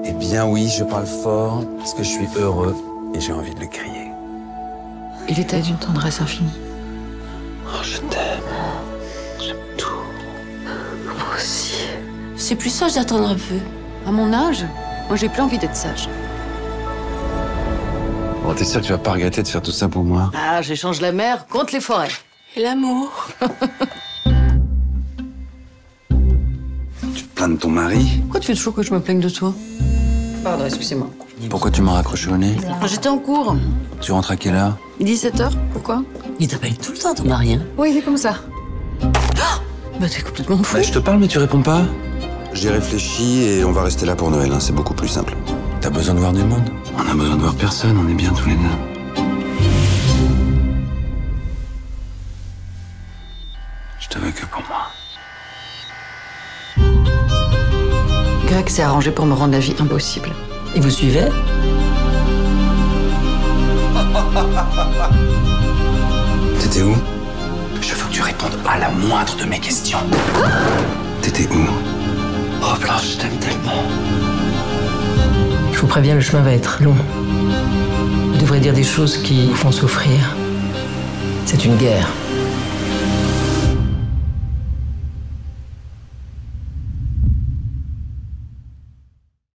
Eh bien oui, je parle fort parce que je suis heureux et j'ai envie de le crier. Il était d'une tendresse infinie. Oh, je t'aime. J'aime tout. Moi aussi. C'est plus sage d'attendre un peu. À mon âge, moi j'ai plus envie d'être sage. Bon, t'es sûr que tu vas pas regretter de faire tout ça pour moi? Ah, j'échange la mer contre les forêts. Et l'amour. Tu te plains de ton mari? Pourquoi tu veux toujours que je me plaigne de toi? Pardon, excusez-moi. Pourquoi tu m'as raccroché au nez? J'étais en cours. Tu rentres à quelle heure? 17h, pourquoi? Il t'appelle tout le temps, ton mari, hein? Oui, il est comme ça. Bah t'es complètement fou. Bah, je te parle mais tu réponds pas. J'ai réfléchi et on va rester là pour Noël, hein. C'est beaucoup plus simple. T'as besoin de voir du monde? On a besoin de voir personne, on est bien tous les deux. Je te veux que pour moi. Greg s'est arrangé pour me rendre la vie impossible. Et vous suivez? T'étais où? Je veux que tu répondes à la moindre de mes questions. T'étais où? Oh Blanche, je t'aime tellement. Je vous préviens, le chemin va être long. Vous devrez dire des choses qui vous font souffrir. C'est une guerre.